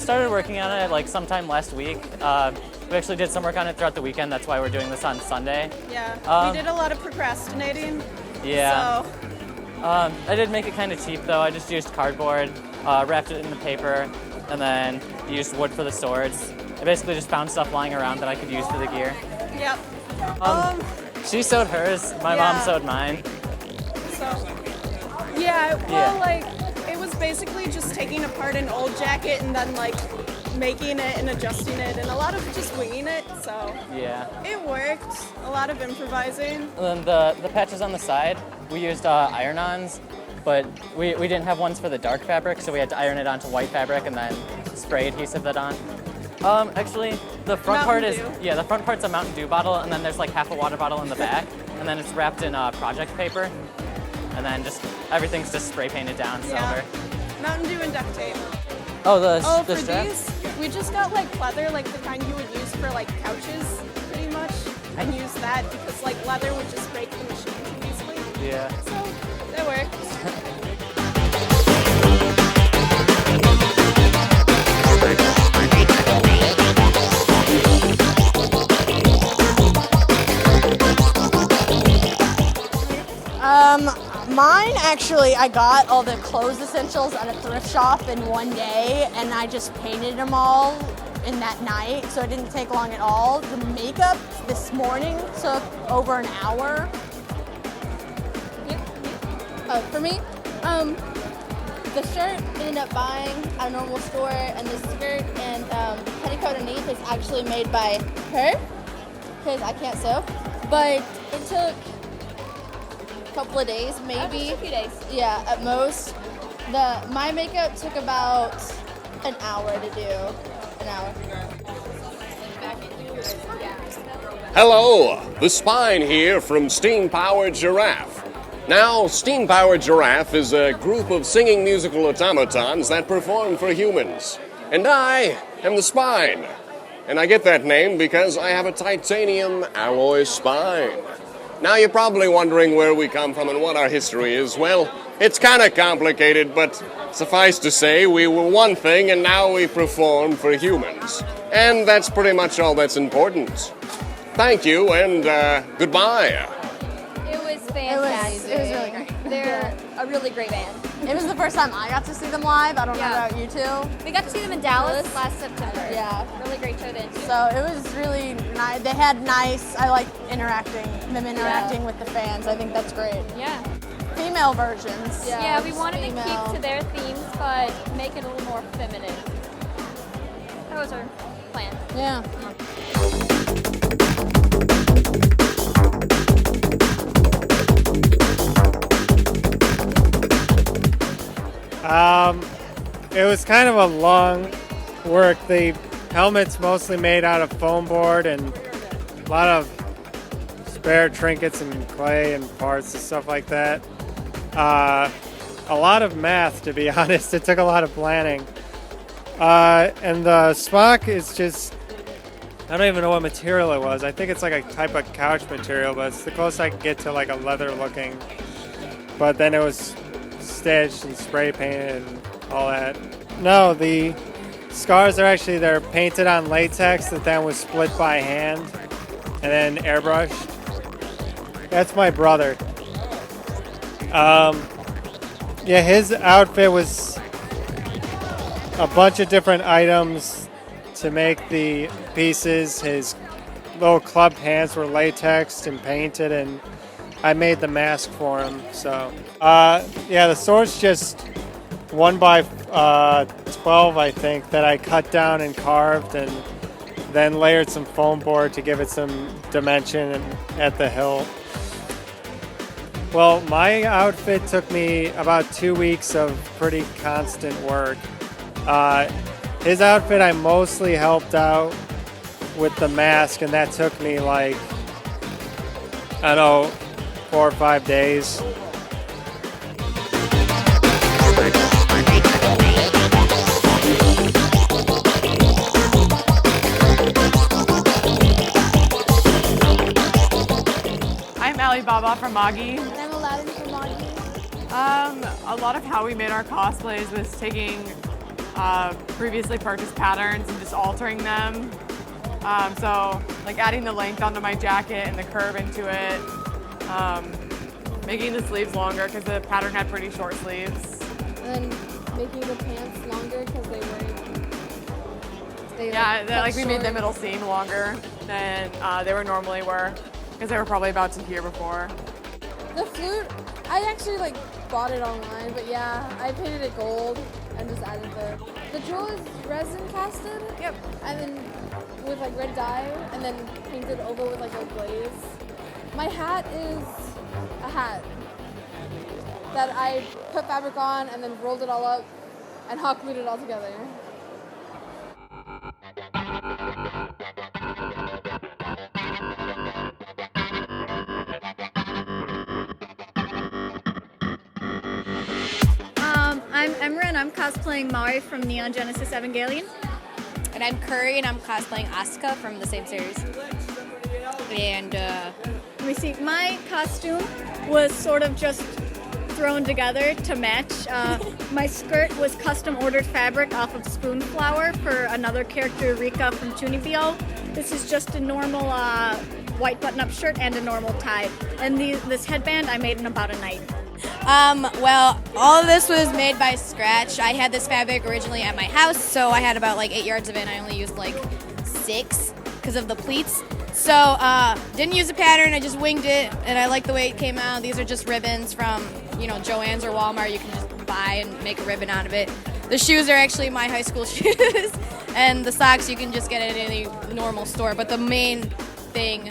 started working on it like sometime last week. We actually did some work on it throughout the weekend. That's why we're doing this on Sunday. Yeah, we did a lot of procrastinating. Yeah. So. I did make it kind of cheap though. I just used cardboard, wrapped it in the paper, and then used wood for the swords. I basically just found stuff lying around that I could use for the gear. Yep. She sewed hers, my mom sewed mine. So, yeah, well, like, it was basically just taking apart an old jacket and then, like, making it and adjusting it, and a lot of just winging it, so. Yeah. It worked. A lot of improvising. And then the patches on the side, we used iron-ons, but we didn't have ones for the dark fabric, so we had to iron it onto white fabric and then spray adhesive that on. Actually, the front part is, the front part's a Mountain Dew bottle, and then there's like half a water bottle in the back, and then it's wrapped in project paper, and then just everything's just spray painted down silver. Mountain Dew and duct tape. Oh, for strap? these, we just got like leather, like the kind you would use for like couches, pretty much, and use that because like leather would just break the machine too easily. Yeah. So that worked. Mine actually, I got all the clothes essentials at a thrift shop in one day, and I just painted them all in that night, so it didn't take long at all. The makeup this morning took over an hour. For me, the shirt ended up buying at a normal store, and the skirt and petticoat underneath is actually made by her, because I can't sew. But it took couple of days, maybe. A few days. Yeah, at most. My makeup took about an hour to do. An hour. Hello, the Spine here from Steam Powered Giraffe. Now, Steam Powered Giraffe is a group of singing musical automatons that perform for humans. And I am the Spine. And I get that name because I have a titanium alloy spine. Now you're probably wondering where we come from and what our history is. Well, it's kind of complicated, but suffice to say, we were one thing and now we perform for humans. And that's pretty much all that's important. Thank you and goodbye. It was fantastic. It was really great. They're a really great band. It was the first time I got to see them live. I don't know about you two. We got to see them in Dallas last September. Yeah. Really great show then too. So it was really nice. They had I like interacting with the fans. I think that's great. Yeah. Female versions. Yeah, we wanted to keep to their themes, but make it a little more feminine. That was our plan. Yeah. It was kind of a long work. The helmet's mostly made out of foam board and a lot of spare trinkets and clay and parts and stuff like that. A lot of math, to be honest. It took a lot of planning. And the smock is just, I don't even know what material it was. I think it's like a type of couch material, but it's the closest I could get to like a leather looking. But then it was stitched and spray painted and all that. No, the scars they're painted on latex that then was split by hand and then airbrushed. That's my brother. Yeah, his outfit was a bunch of different items to make the pieces. His little clubbed hands were latexed and painted, and I made the mask for him. So, yeah, the sword's just 1 by 12, I think, that I cut down and carved, and then layered some foam board to give it some dimension at the hilt. Well, my outfit took me about 2 weeks of pretty constant work. His outfit, I mostly helped out with the mask, and that took me like, I don't know, 4 or 5 days. I'm Alibaba from Magi. And I'm Aladdin from Magi. A lot of how we made our cosplays was taking previously purchased patterns and just altering them. So like adding the length onto my jacket and the curve into it, making the sleeves longer because the pattern had pretty short sleeves. And then making the pants longer because they weren't. We made the middle seam longer than they were normally were because they were probably about to here before. The flute, I actually like bought it online, but yeah, I painted it gold and just added the jewel is resin casted. Yep. And then with like red dye, and then painted over with like a glaze. My hat is a hat that I put fabric on and then rolled it all up and hot glued it all together. I'm Emra and I'm cosplaying Mari from Neon Genesis Evangelion. And I'm Curry and I'm cosplaying Asuka from the same series. And Let me see, my costume was sort of just thrown together to match. My skirt was custom ordered fabric off of Spoonflower for another character, Rika from Tunibio. This is just a normal white button-up shirt and a normal tie. And this headband I made in about a night. well, all of this was made by scratch. I had this fabric originally at my house, so I had about like 8 yards of it, and I only used like 6 because of the pleats. So, didn't use a pattern, I just winged it, and I like the way it came out. These are just ribbons from, Joann's or Walmart. You can just buy and make a ribbon out of it. The shoes are actually my high school shoes, and the socks you can just get at any normal store, but the main thing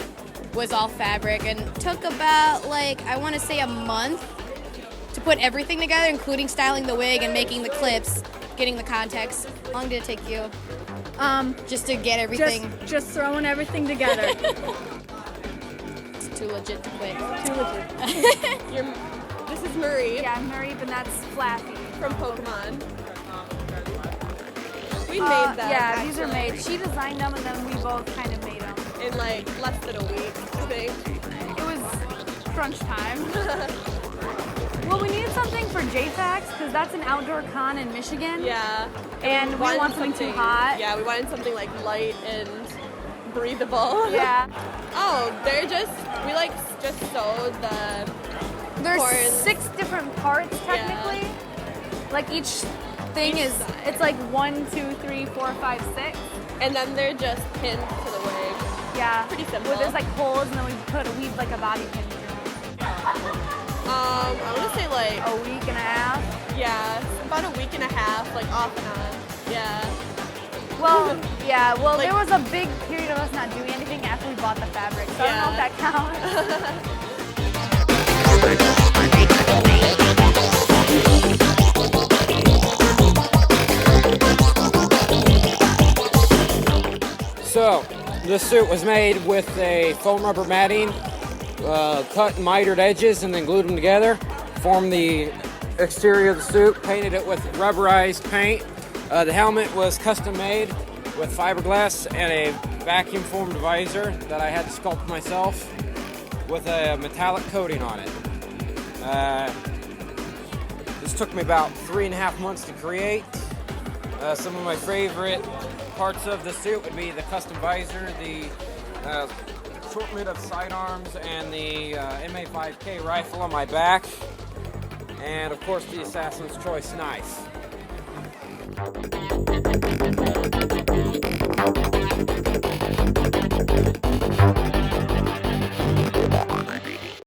was all fabric, and took about, I want to say a month to put everything together, including styling the wig and making the clips, getting the contacts. How long did it take you? Just to get everything. Just throwing everything together. It's too legit to quit. Too legit. This is Marie Yeah, I'm Marie, and that's Flaffy. from Pokemon. We made them. Yeah, these are made. She designed them, and then we both kind of made them. in less than a week, I think. It was crunch time. Well, we needed something for JFAX because that's an outdoor con in Michigan. Yeah. And we want something too hot. Yeah, we wanted something light and breathable. Yeah. Oh, we just sewed the There's corns. 6 different parts technically. Yeah. Each thing Each is, side. it's 1, 2, 3, 4, 5, 6. And then they're just pinned to the wig. Yeah. Pretty simple. Where there's holes and then we weave a bobby pin through. I want to say A week and a half. yeah, about a week and a half, off and on. Yeah. Well, yeah, there was a big period of us not doing anything after we bought the fabric, so I don't know if that counts. So, this suit was made with a foam rubber matting, cut and mitered edges and then glued them together, formed the exterior of the suit, painted it with rubberized paint. The helmet was custom made with fiberglass and a vacuum formed visor that I had to sculpt myself with a metallic coating on it. This took me about 3.5 months to create. Some of my favorite parts of the suit would be the custom visor, the assortment of sidearms, and the MA5K rifle on my back, and of course the Assassin's Choice knife.